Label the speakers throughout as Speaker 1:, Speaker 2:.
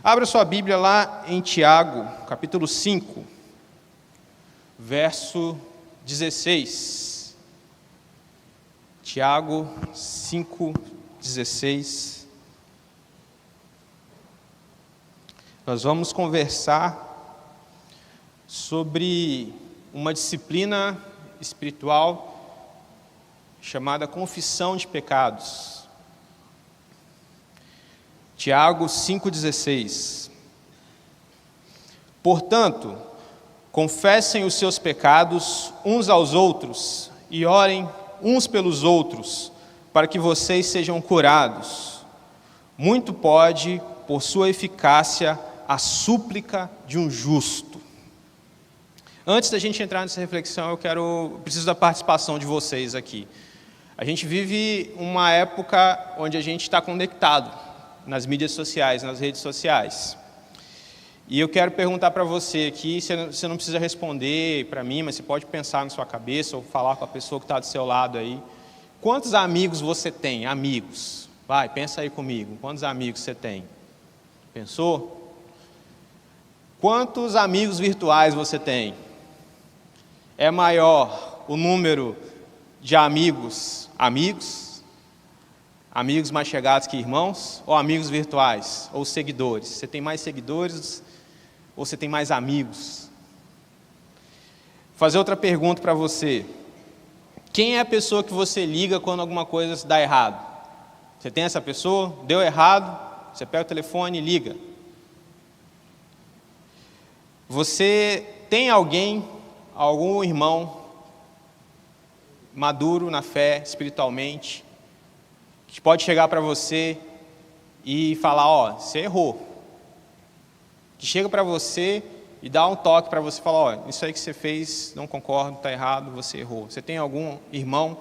Speaker 1: Abra sua Bíblia lá em Tiago, capítulo 5, verso 16. Tiago 5, 16. Nós vamos conversar sobre uma disciplina espiritual chamada confissão de pecados. Tiago 5,16. Portanto, confessem os seus pecados uns aos outros e orem uns pelos outros, para que vocês sejam curados. Muito pode, por sua eficácia, a súplica de um justo. Antes da gente entrar nessa reflexão, eu preciso da participação de vocês aqui. A gente vive uma época onde a gente está conectado nas mídias sociais, nas redes sociais. E eu quero perguntar para você aqui, você não precisa responder para mim, mas você pode pensar na sua cabeça ou falar com a pessoa que está do seu lado aí. Quantos amigos você tem? Amigos. Vai, pensa aí comigo. Quantos amigos você tem? Pensou? Quantos amigos virtuais você tem? É maior o número de amigos mais chegados que irmãos, ou amigos virtuais, ou seguidores? Você tem mais seguidores ou você tem mais amigos? Vou fazer outra pergunta para você. Quem é a pessoa que você liga quando alguma coisa dá errado? Você tem essa pessoa? Deu errado, você pega o telefone e liga. Você tem algum irmão maduro na fé, espiritualmente, que pode chegar para você e falar, você errou. Que chega para você e dá um toque para você, falar, isso aí que você fez, não concordo, está errado, você errou. Você tem algum irmão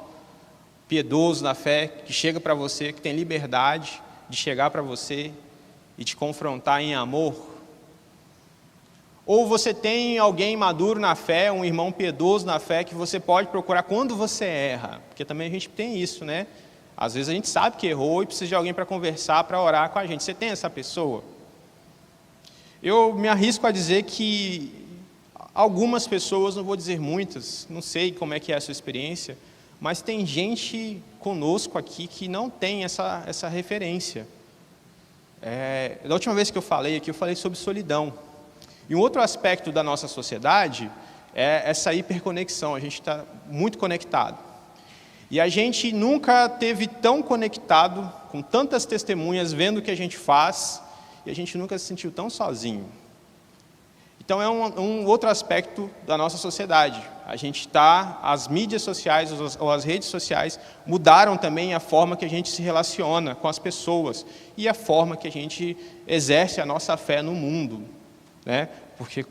Speaker 1: piedoso na fé que chega para você, que tem liberdade de chegar para você e te confrontar em amor? Ou você tem alguém maduro na fé, um irmão piedoso na fé, que você pode procurar quando você erra? Porque também a gente tem isso, né? Às vezes a gente sabe que errou e precisa de alguém para conversar, para orar com a gente. Você tem essa pessoa? Eu me arrisco a dizer que algumas pessoas, não vou dizer muitas, não sei como é que é a sua experiência, mas tem gente conosco aqui que não tem essa referência. Da última vez que eu falei aqui, eu falei sobre solidão. E um outro aspecto da nossa sociedade é essa hiperconexão, a gente está muito conectado. E a gente nunca esteve tão conectado, com tantas testemunhas, vendo o que a gente faz, e a gente nunca se sentiu tão sozinho. Então é um outro aspecto da nossa sociedade. As mídias sociais ou as redes sociais mudaram também a forma que a gente se relaciona com as pessoas e a forma que a gente exerce a nossa fé no mundo, né? Porque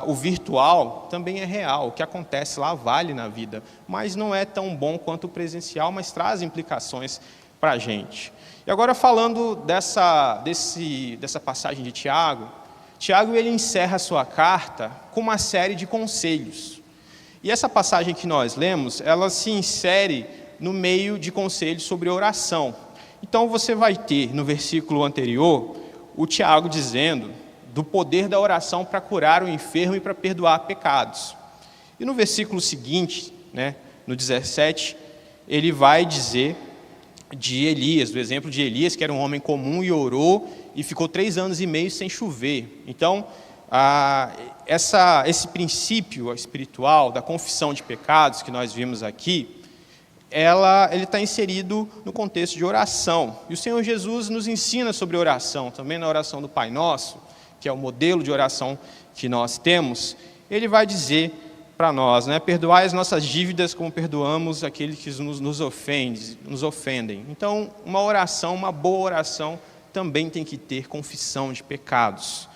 Speaker 1: o virtual também é real, o que acontece lá vale na vida, mas não é tão bom quanto o presencial, mas traz implicações para a gente. E agora falando dessa passagem de Tiago, ele encerra a sua carta com uma série de conselhos. E essa passagem que nós lemos, ela se insere no meio de conselhos sobre oração. Então você vai ter no versículo anterior o Tiago dizendo do poder da oração para curar o enfermo e para perdoar pecados. E no versículo seguinte, no 17, ele vai dizer de Elias, do exemplo de Elias, que era um homem comum e orou e ficou 3 anos e meio sem chover. Então, esse princípio espiritual da confissão de pecados que nós vimos aqui, ele está inserido no contexto de oração. E o Senhor Jesus nos ensina sobre oração, também na oração do Pai Nosso, que é o modelo de oração que nós temos. Ele vai dizer para nós, perdoai as nossas dívidas como perdoamos aqueles que nos ofendem. Então, uma boa oração também tem que ter confissão de pecados.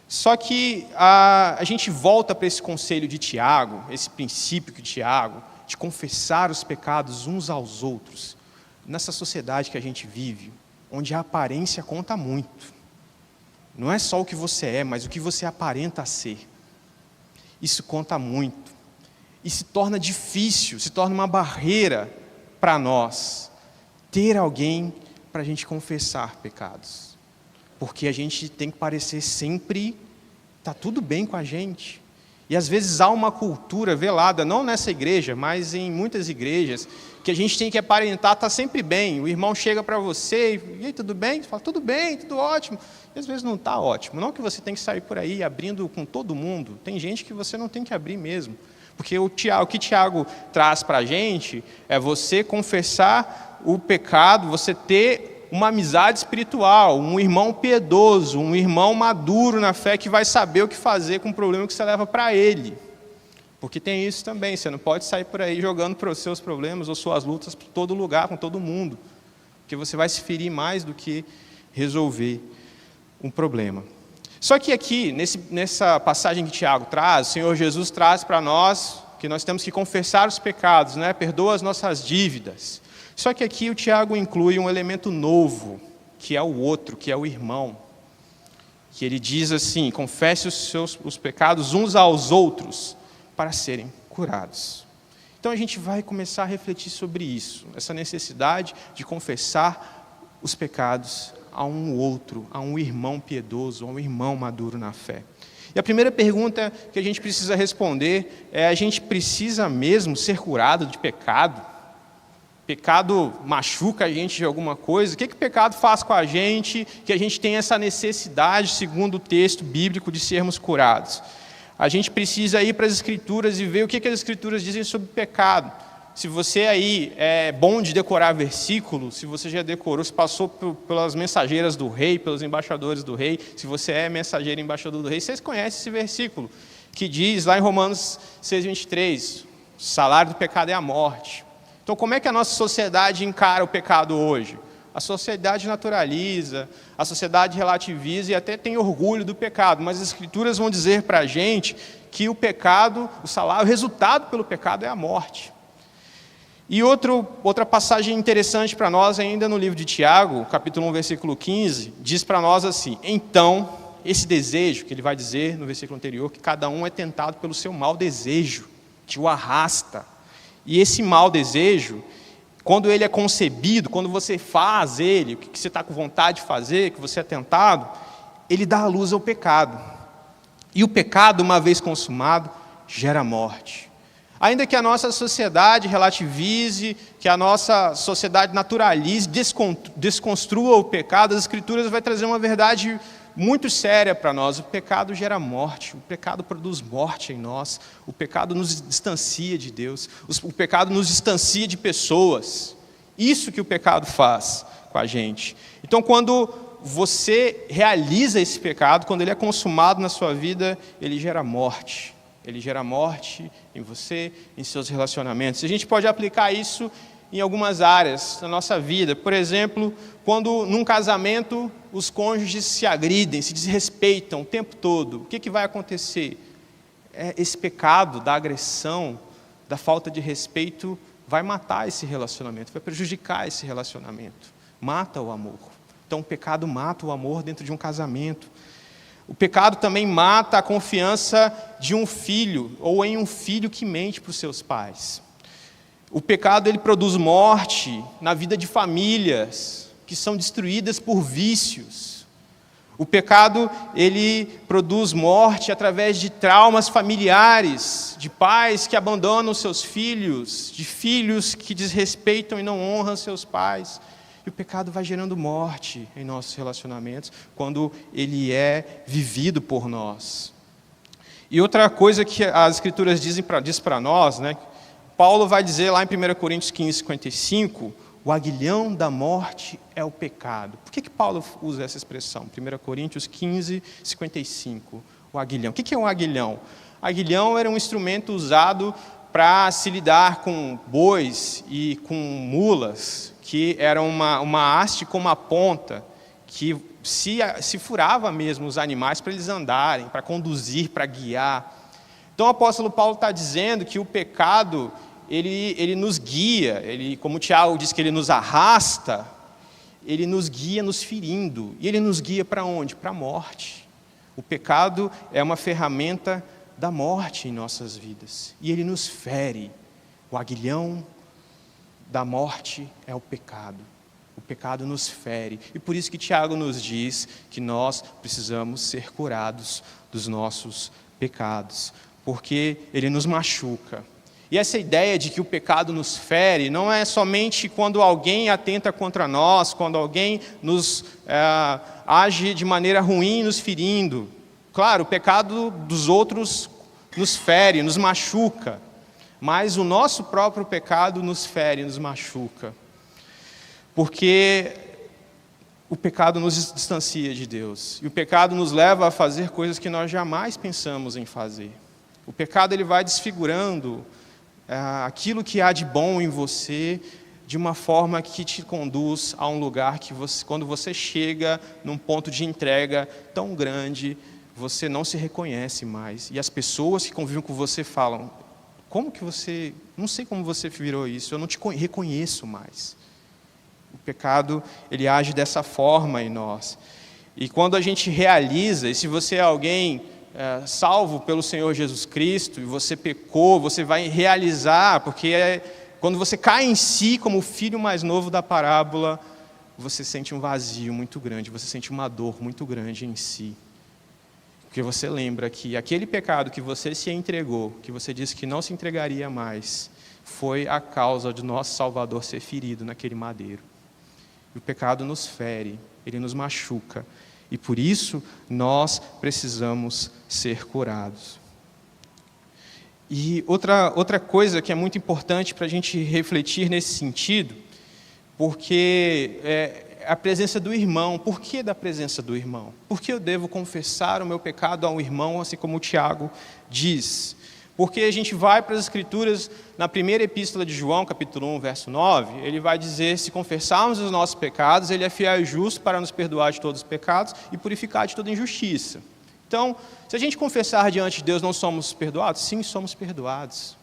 Speaker 1: Só que a gente volta para esse conselho de Tiago, esse princípio de Tiago, de confessar os pecados uns aos outros, nessa sociedade que a gente vive, onde a aparência conta muito. Não é só o que você é, mas o que você aparenta ser. Isso conta muito. E se torna difícil, se torna uma barreira para nós ter alguém para a gente confessar pecados. porque a gente tem que parecer sempre está tudo bem com a gente. E às vezes há uma cultura velada, não nessa igreja, mas em muitas igrejas, que a gente tem que aparentar estar sempre bem. O irmão chega para você e aí, tudo bem? Você fala, tudo bem, tudo ótimo. E às vezes não está ótimo. Não que você tem que sair por aí abrindo com todo mundo. Tem gente que você não tem que abrir mesmo. Porque o que Tiago traz para a gente é você confessar o pecado, você ter uma amizade espiritual, um irmão piedoso, um irmão maduro na fé que vai saber o que fazer com o problema que você leva para ele. Porque tem isso também, você não pode sair por aí jogando para os seus problemas ou suas lutas por todo lugar, com todo mundo. Porque você vai se ferir mais do que resolver um problema. Só que aqui, nessa passagem que Tiago traz, o Senhor Jesus traz para nós que nós temos que confessar os pecados, né? Perdoa as nossas dívidas. Só que aqui o Tiago inclui um elemento novo, que é o outro, que é o irmão. Que ele diz assim, confesse os pecados uns aos outros, para serem curados. Então a gente vai começar a refletir sobre isso, essa necessidade de confessar os pecados a um outro, a um irmão piedoso, a um irmão maduro na fé. E a primeira pergunta que a gente precisa responder é: a gente precisa mesmo ser curado de pecado? Pecado machuca a gente de alguma coisa? O que o pecado faz com a gente, que a gente tem essa necessidade, segundo o texto bíblico, de sermos curados? A gente precisa ir para as Escrituras e ver o que as Escrituras dizem sobre pecado. Se você aí é bom de decorar versículos, se você já decorou, se passou pelas mensageiras do rei, pelos embaixadores do rei, se você é mensageiro e embaixador do rei, vocês conhecem esse versículo, que diz lá em Romanos 6,23, o salário do pecado é a morte. Então, como é que a nossa sociedade encara o pecado hoje? A sociedade naturaliza, a sociedade relativiza e até tem orgulho do pecado, mas as Escrituras vão dizer para a gente que o pecado, o salário, o resultado pelo pecado é a morte. E outra passagem interessante para nós, ainda no livro de Tiago, capítulo 1, versículo 15, diz para nós assim: então, esse desejo, que ele vai dizer no versículo anterior, que cada um é tentado pelo seu mau desejo, que o arrasta. E esse mau desejo, quando ele é concebido, quando você faz ele, o que você está com vontade de fazer, que você é tentado, ele dá à luz ao pecado. E o pecado, uma vez consumado, gera morte. Ainda que a nossa sociedade relativize, que a nossa sociedade naturalize, desconstrua o pecado, as Escrituras vão trazer uma verdade muito séria para nós. O pecado gera morte, o pecado produz morte em nós, o pecado nos distancia de Deus, o pecado nos distancia de pessoas. Isso que o pecado faz com a gente. Então, quando você realiza esse pecado, quando ele é consumado na sua vida, ele gera morte. Ele gera morte em você, em seus relacionamentos. A gente pode aplicar isso em algumas áreas da nossa vida. Por exemplo, quando num casamento os cônjuges se agridem, se desrespeitam o tempo todo, o que vai acontecer? Esse pecado da agressão, da falta de respeito, vai matar esse relacionamento, vai prejudicar esse relacionamento, mata o amor. Então o pecado mata o amor dentro de um casamento. O pecado também mata a confiança de um filho, ou em um filho que mente para os seus pais. O pecado, ele produz morte na vida de famílias que são destruídas por vícios. O pecado, ele produz morte através de traumas familiares, de pais que abandonam seus filhos, de filhos que desrespeitam e não honram seus pais. E o pecado vai gerando morte em nossos relacionamentos quando ele é vivido por nós. E outra coisa que as Escrituras diz para nós, né? Paulo vai dizer lá em 1 Coríntios 15, 55, o aguilhão da morte é o pecado. Por que Paulo usa essa expressão? 1 Coríntios 15, 55, o aguilhão. O que é um aguilhão? Aguilhão era um instrumento usado para se lidar com bois e com mulas, que era uma haste com uma ponta, que se furava mesmo os animais para eles andarem, para conduzir, para guiar. Então o apóstolo Paulo está dizendo que o pecado, ele nos guia, como o Tiago diz que ele nos arrasta, ele nos guia nos ferindo. E ele nos guia para onde? Para a morte. O pecado é uma ferramenta da morte em nossas vidas. E ele nos fere. O aguilhão da morte é o pecado. O pecado nos fere. E por isso que Tiago nos diz que nós precisamos ser curados dos nossos pecados, porque ele nos machuca. E essa ideia de que o pecado nos fere não é somente quando alguém atenta contra nós, quando alguém nos age de maneira ruim, nos ferindo. Claro, o pecado dos outros nos fere, nos machuca, mas o nosso próprio pecado nos fere, nos machuca. Porque o pecado nos distancia de Deus. E o pecado nos leva a fazer coisas que nós jamais pensamos em fazer. O pecado ele vai desfigurando aquilo que há de bom em você, de uma forma que te conduz a um lugar que quando você chega num ponto de entrega tão grande, você não se reconhece mais. E as pessoas que convivem com você falam, não sei como você virou isso, eu não te reconheço mais. O pecado, ele age dessa forma em nós. E quando a gente realiza, e se você é alguém salvo pelo Senhor Jesus Cristo, e você pecou, você vai realizar, porque quando você cai em si como o filho mais novo da parábola, você sente um vazio muito grande, você sente uma dor muito grande em si. Porque você lembra que aquele pecado que você se entregou, que você disse que não se entregaria mais, foi a causa de nosso Salvador ser ferido naquele madeiro. E o pecado nos fere, ele nos machuca. E por isso nós precisamos ser curados. E outra coisa que é muito importante para a gente refletir nesse sentido, porque a presença do irmão. Por que da presença do irmão? Por que eu devo confessar o meu pecado ao irmão, assim como o Tiago diz? Porque a gente vai para as Escrituras, na primeira epístola de João, capítulo 1, verso 9, ele vai dizer, se confessarmos os nossos pecados, ele é fiel e justo para nos perdoar de todos os pecados e purificar de toda injustiça. Então, se a gente confessar diante de Deus, não somos perdoados? Sim, somos perdoados.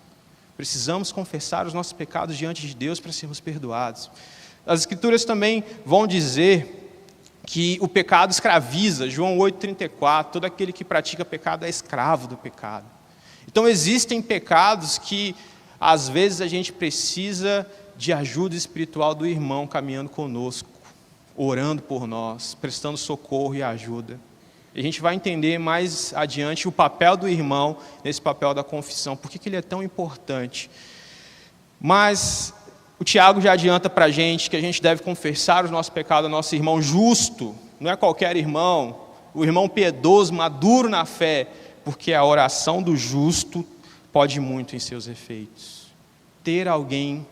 Speaker 1: Precisamos confessar os nossos pecados diante de Deus para sermos perdoados. As Escrituras também vão dizer que o pecado escraviza, João 8,34, todo aquele que pratica pecado é escravo do pecado. Então existem pecados que às vezes a gente precisa de ajuda espiritual do irmão caminhando conosco, orando por nós, prestando socorro e ajuda. E a gente vai entender mais adiante o papel do irmão nesse papel da confissão, por que ele é tão importante. Mas o Tiago já adianta para a gente que a gente deve confessar os nossos pecados ao nosso irmão justo, não é qualquer irmão, o irmão piedoso, maduro na fé, porque a oração do justo pode muito em seus efeitos. Ter alguém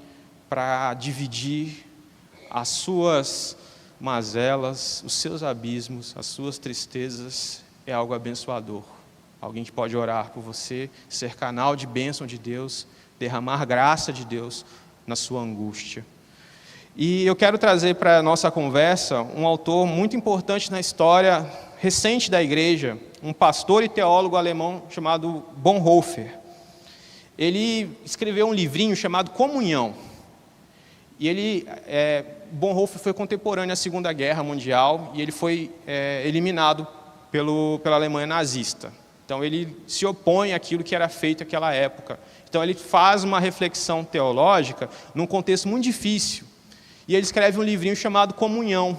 Speaker 1: para dividir as suas mazelas, os seus abismos, as suas tristezas, é algo abençoador. Alguém que pode orar por você, ser canal de bênção de Deus, derramar graça de Deus na sua angústia. E eu quero trazer para a nossa conversa um autor muito importante na história recente da igreja, um pastor e teólogo alemão chamado Bonhoeffer. Ele escreveu um livrinho chamado Comunhão. E Bonhoeffer foi contemporâneo à Segunda Guerra Mundial e ele foi eliminado pela Alemanha nazista. Então ele se opõe àquilo que era feito naquela época. Então ele faz uma reflexão teológica num contexto muito difícil. E ele escreve um livrinho chamado Comunhão.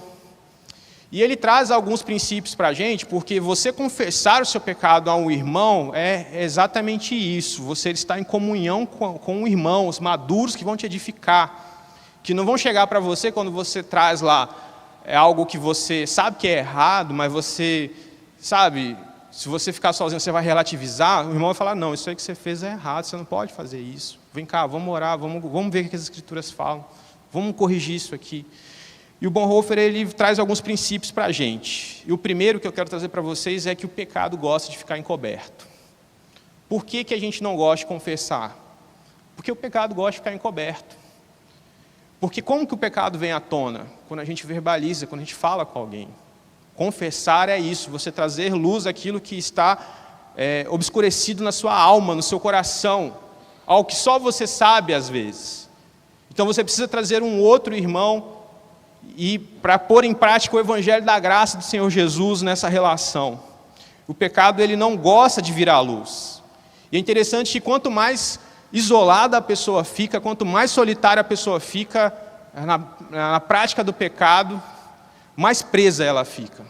Speaker 1: E ele traz alguns princípios para a gente, porque você confessar o seu pecado a um irmão é exatamente isso. Você está em comunhão com irmãos maduros que vão te edificar. Que não vão chegar para você quando você traz lá algo que você sabe que é errado, mas você, sabe, se você ficar sozinho, você vai relativizar, o irmão vai falar, não, isso aí que você fez é errado, você não pode fazer isso. Vem cá, vamos orar, vamos ver o que as Escrituras falam, vamos corrigir isso aqui. E o Bonhoeffer, ele traz alguns princípios para a gente. E o primeiro que eu quero trazer para vocês é que o pecado gosta de ficar encoberto. Por que a gente não gosta de confessar? Porque o pecado gosta de ficar encoberto. Porque como que o pecado vem à tona? Quando a gente verbaliza, quando a gente fala com alguém. Confessar é isso, você trazer luz àquilo que está obscurecido na sua alma, no seu coração, algo que só você sabe às vezes. Então você precisa trazer um outro irmão e para pôr em prática o evangelho da graça do Senhor Jesus nessa relação. O pecado ele não gosta de vir à luz. E é interessante que quanto mais isolada a pessoa fica, quanto mais solitária a pessoa fica, na prática do pecado, mais presa ela fica.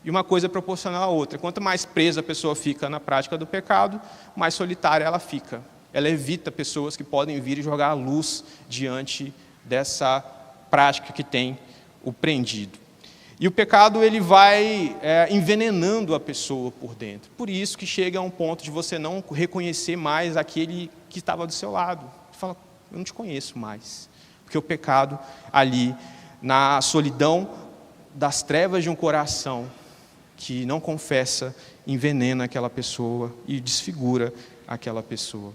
Speaker 1: E uma coisa é proporcional à outra. Quanto mais presa a pessoa fica na prática do pecado, mais solitária ela fica. Ela evita pessoas que podem vir e jogar a luz diante dessa prática que tem o prendido. E o pecado ele vai envenenando a pessoa por dentro. Por isso que chega a um ponto de você não reconhecer mais aquele que estava do seu lado. Você fala, eu não te conheço mais. Porque o pecado ali, na solidão das trevas de um coração que não confessa, envenena aquela pessoa e desfigura aquela pessoa.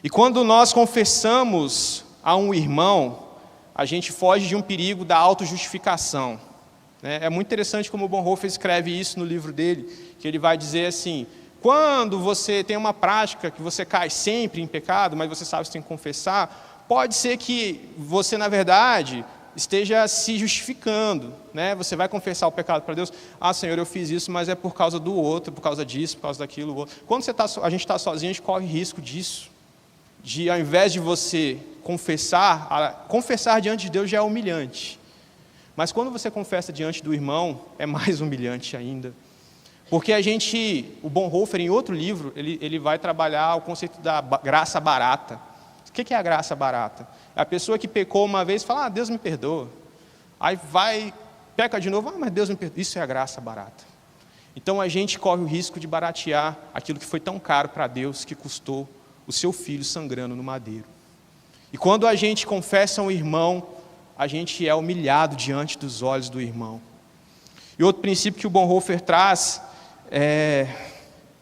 Speaker 1: E quando nós confessamos a um irmão, a gente foge de um perigo da autojustificação. É muito interessante como o Bonhoeffer escreve isso no livro dele, que ele vai dizer assim, quando você tem uma prática que você cai sempre em pecado, mas você sabe que você tem que confessar, pode ser que você, na verdade, esteja se justificando, né? Você vai confessar o pecado para Deus, Senhor, eu fiz isso, mas é por causa do outro, por causa disso, por causa daquilo, outro. Quando a gente está sozinho, a gente corre risco disso, de ao invés de você confessar diante de Deus já é humilhante, mas quando você confessa diante do irmão, é mais humilhante ainda, porque o Bonhoeffer, em outro livro, ele vai trabalhar o conceito da graça barata. O que é a graça barata? É a pessoa que pecou uma vez e fala, Deus me perdoa. Aí peca de novo, mas Deus me perdoa. Isso é a graça barata. Então a gente corre o risco de baratear aquilo que foi tão caro para Deus, que custou o seu filho sangrando no madeiro. E quando a gente confessa um irmão, a gente é humilhado diante dos olhos do irmão. E outro princípio que o Bonhoeffer traz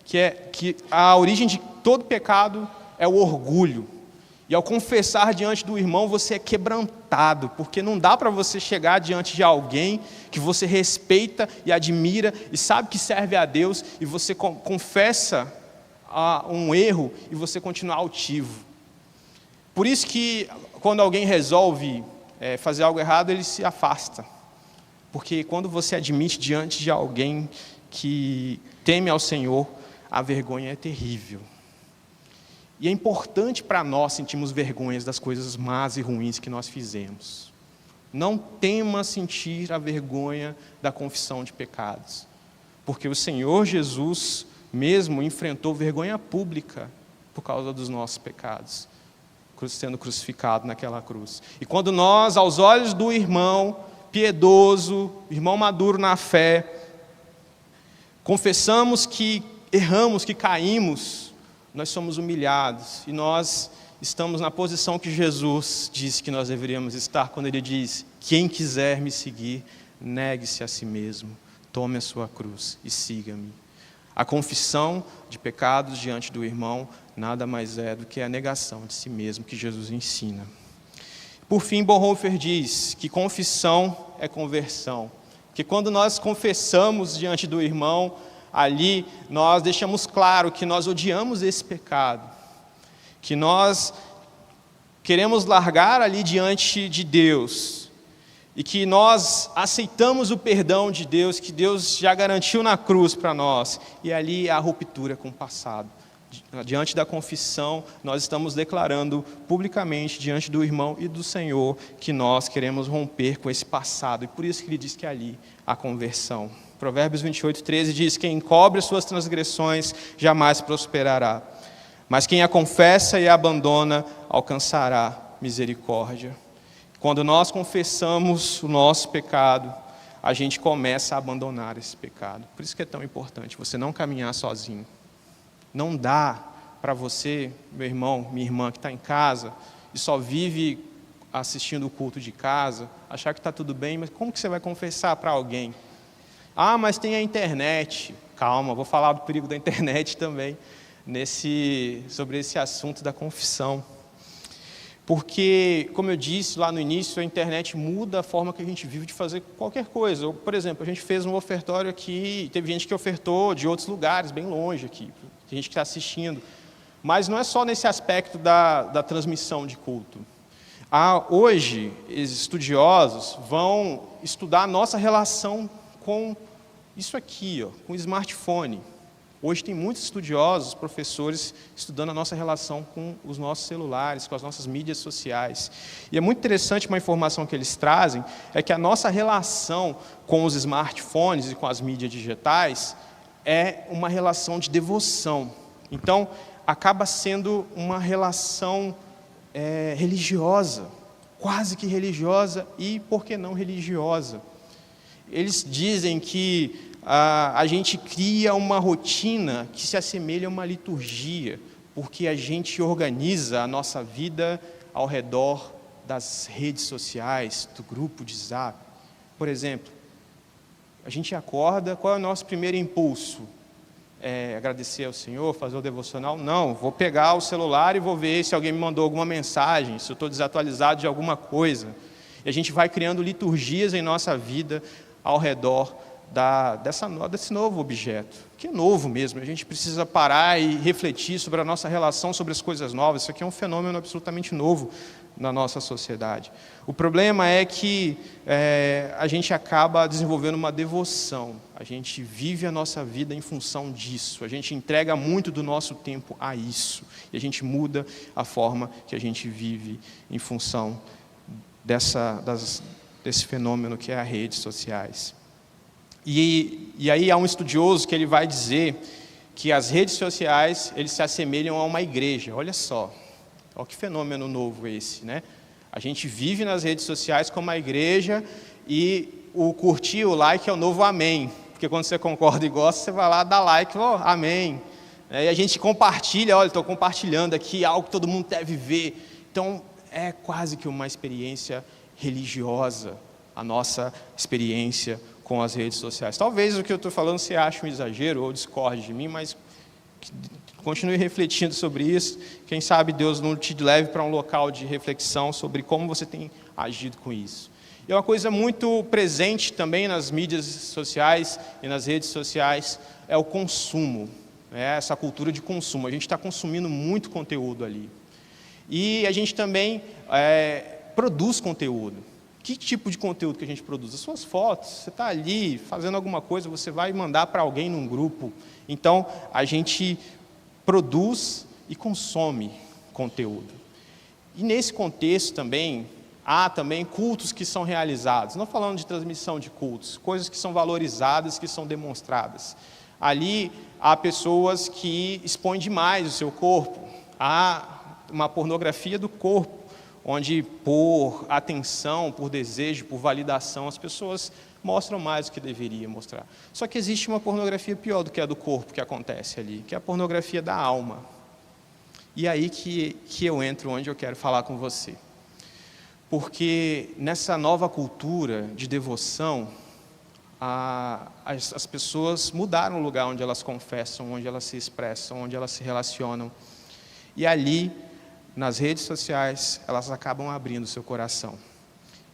Speaker 1: que a origem de todo pecado é o orgulho. E ao confessar diante do irmão, você é quebrantado, porque não dá para você chegar diante de alguém que você respeita e admira e sabe que serve a Deus, e você confessa um erro e você continua altivo. Por isso que quando alguém resolve fazer algo errado, ele se afasta. Porque quando você admite diante de alguém que teme ao Senhor, a vergonha é terrível. E é importante para nós sentirmos vergonhas das coisas más e ruins que nós fizemos. Não tema sentir a vergonha da confissão de pecados, porque o Senhor Jesus mesmo enfrentou vergonha pública por causa dos nossos pecados, sendo crucificado naquela cruz. E quando nós, aos olhos do irmão piedoso, irmão maduro na fé, confessamos que erramos, que caímos, nós somos humilhados e nós estamos na posição que Jesus disse que nós deveríamos estar, quando Ele diz, quem quiser me seguir, negue-se a si mesmo, tome a sua cruz e siga-me. A confissão de pecados diante do irmão nada mais é do que a negação de si mesmo que Jesus ensina. Por fim, Bonhoeffer diz que confissão é conversão, que quando nós confessamos diante do irmão, ali nós deixamos claro que nós odiamos esse pecado, que nós queremos largar ali diante de Deus, e que nós aceitamos o perdão de Deus, que Deus já garantiu na cruz para nós, e ali a ruptura com o passado. Diante da confissão, nós estamos declarando publicamente diante do irmão e do Senhor que nós queremos romper com esse passado, e por isso que Ele diz que ali há conversão. Provérbios 28:13 diz, quem encobre as suas transgressões jamais prosperará, mas quem a confessa e a abandona alcançará misericórdia. Quando nós confessamos o nosso pecado, a gente começa a abandonar esse pecado. Por isso que é tão importante você não caminhar sozinho. Não dá para você, meu irmão, minha irmã, que está em casa e só vive assistindo o culto de casa, achar que está tudo bem, mas como que você vai confessar para alguém? Mas tem a internet. Calma, vou falar do perigo da internet também, sobre esse assunto da confissão. Porque, como eu disse lá no início, a internet muda a forma que a gente vive de fazer qualquer coisa. Por exemplo, a gente fez um ofertório aqui, teve gente que ofertou de outros lugares, bem longe aqui, tem gente que está assistindo. Mas não é só nesse aspecto da transmissão de culto. Hoje, estudiosos vão estudar a nossa relação com isso aqui, com o smartphone. Hoje tem muitos estudiosos, professores, estudando a nossa relação com os nossos celulares, com as nossas mídias sociais. E é muito interessante uma informação que eles trazem, é que a nossa relação com os smartphones e com as mídias digitais é uma relação de devoção. Então, acaba sendo uma relação religiosa, quase que religiosa e, por que não, religiosa. Eles dizem que a gente cria uma rotina que se assemelha a uma liturgia, porque a gente organiza a nossa vida ao redor das redes sociais, do grupo de Zap. Por exemplo, a gente acorda, qual é o nosso primeiro impulso? Agradecer ao Senhor, fazer o devocional? Não, vou pegar o celular e vou ver se alguém me mandou alguma mensagem, se eu estou desatualizado de alguma coisa. E a gente vai criando liturgias em nossa vida ao redor desse novo objeto, que é novo mesmo. A gente precisa parar e refletir sobre a nossa relação, sobre as coisas novas. Isso aqui é um fenômeno absolutamente novo na nossa sociedade. O problema é que a gente acaba desenvolvendo uma devoção, a gente vive a nossa vida em função disso, a gente entrega muito do nosso tempo a isso, e a gente muda a forma que a gente vive em função desse fenômeno que é as redes sociais. E aí há um estudioso que ele vai dizer que as redes sociais, eles se assemelham a uma igreja. Olha só, olha que fenômeno novo esse, né? A gente vive nas redes sociais como uma igreja e o curtir, o like é o novo amém. Porque quando você concorda e gosta, você vai lá dar like, amém. E a gente compartilha, olha, estou compartilhando aqui algo que todo mundo deve ver. Então, é quase que uma experiência religiosa, a nossa experiência com as redes sociais. Talvez o que eu estou falando você ache um exagero ou discorde de mim, mas continue refletindo sobre isso. Quem sabe Deus não te leve para um local de reflexão sobre como você tem agido com isso. E uma coisa muito presente também nas mídias sociais e nas redes sociais é o consumo, essa cultura de consumo. A gente está consumindo muito conteúdo ali. E a gente também produz conteúdo. Que tipo de conteúdo que a gente produz? As suas fotos, você está ali fazendo alguma coisa, você vai mandar para alguém num grupo. Então, a gente produz e consome conteúdo. E nesse contexto também, há também cultos que são realizados. Não falando de transmissão de cultos, coisas que são valorizadas, que são demonstradas. Ali, há pessoas que expõem demais o seu corpo. Há uma pornografia do corpo, onde por atenção, por desejo, por validação, as pessoas mostram mais do que deveriam mostrar. Só que existe uma pornografia pior do que a do corpo que acontece ali, que é a pornografia da alma. E aí que eu entro onde eu quero falar com você. Porque nessa nova cultura de devoção, as pessoas mudaram o lugar onde elas confessam, onde elas se expressam, onde elas se relacionam. E ali, nas redes sociais, elas acabam abrindo seu coração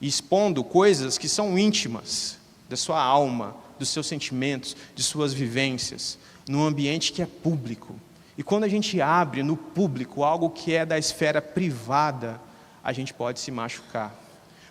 Speaker 1: e expondo coisas que são íntimas da sua alma, dos seus sentimentos, de suas vivências, num ambiente que é público. E quando a gente abre no público algo que é da esfera privada, a gente pode se machucar.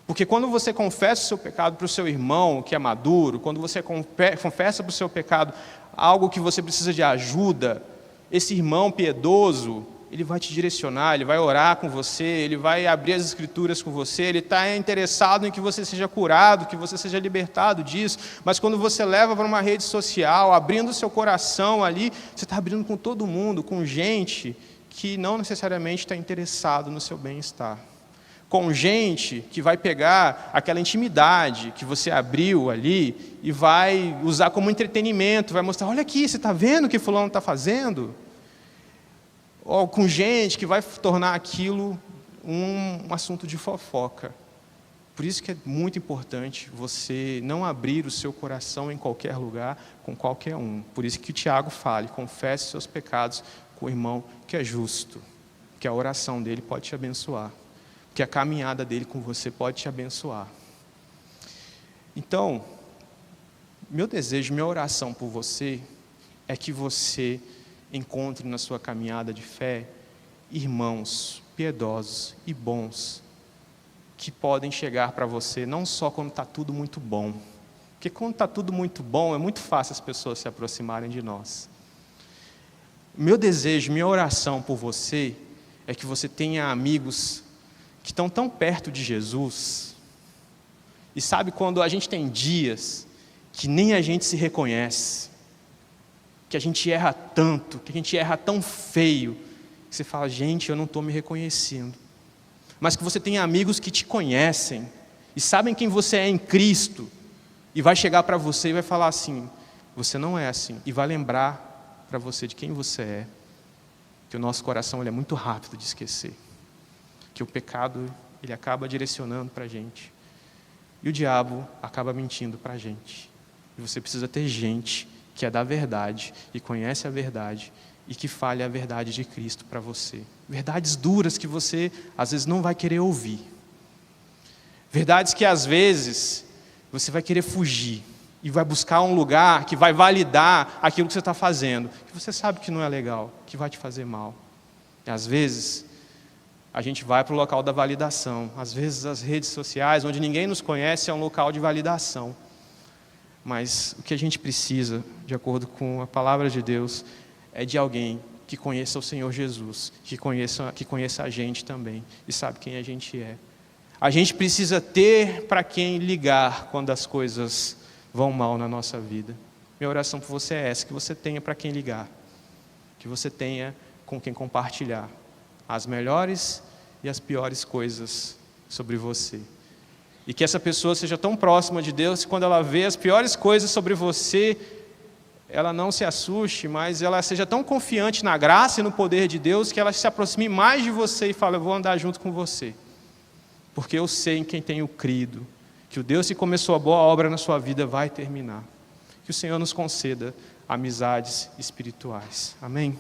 Speaker 1: Porque quando você confessa o seu pecado para o seu irmão que é maduro, quando você confessa para o seu pecado algo que você precisa de ajuda, esse irmão piedoso, ele vai te direcionar, ele vai orar com você, ele vai abrir as escrituras com você, ele está interessado em que você seja curado, que você seja libertado disso. Mas quando você leva para uma rede social, abrindo o seu coração ali, você está abrindo com todo mundo, com gente que não necessariamente está interessado no seu bem-estar. Com gente que vai pegar aquela intimidade que você abriu ali e vai usar como entretenimento, vai mostrar, olha aqui, você está vendo o que fulano está fazendo? Ou com gente que vai tornar aquilo um assunto de fofoca. Por isso que é muito importante você não abrir o seu coração em qualquer lugar, com qualquer um. Por isso que o Tiago fala, confesse seus pecados com o irmão que é justo, que a oração dele pode te abençoar, que a caminhada dele com você pode te abençoar. Então, meu desejo, minha oração por você é que você encontre na sua caminhada de fé irmãos piedosos e bons que podem chegar para você não só quando está tudo muito bom, porque quando está tudo muito bom é muito fácil as pessoas se aproximarem de nós, Meu desejo, minha oração por você é que você tenha amigos que estão tão perto de Jesus. E sabe quando a gente tem dias que nem a gente se reconhece, que a gente erra tanto, que a gente erra tão feio, que você fala, gente, eu não estou me reconhecendo. Mas que você tenha amigos que te conhecem e sabem quem você é em Cristo, e vai chegar para você e vai falar assim, você não é assim, e vai lembrar para você de quem você é, que o nosso coração ele é muito rápido de esquecer, que o pecado ele acaba direcionando para a gente, e o diabo acaba mentindo para a gente, e você precisa ter gente que é da verdade, e conhece a verdade, e que fale a verdade de Cristo para você, verdades duras que você às vezes não vai querer ouvir, verdades que às vezes você vai querer fugir, e vai buscar um lugar que vai validar aquilo que você está fazendo, que você sabe que não é legal, que vai te fazer mal. E às vezes, a gente vai para o local da validação. Às vezes as redes sociais, onde ninguém nos conhece, é um local de validação. Mas o que a gente precisa, de acordo com a palavra de Deus, é de alguém que conheça o Senhor Jesus, que conheça a gente também, e sabe quem a gente é. A gente precisa ter para quem ligar quando as coisas vão mal na nossa vida. Minha oração por você é essa, que você tenha para quem ligar, que você tenha com quem compartilhar as melhores e as piores coisas sobre você. E que essa pessoa seja tão próxima de Deus que quando ela vê as piores coisas sobre você, ela não se assuste, mas ela seja tão confiante na graça e no poder de Deus que ela se aproxime mais de você e fale, eu vou andar junto com você. Porque eu sei em quem tenho crido, que o Deus que começou a boa obra na sua vida vai terminar. Que o Senhor nos conceda amizades espirituais. Amém?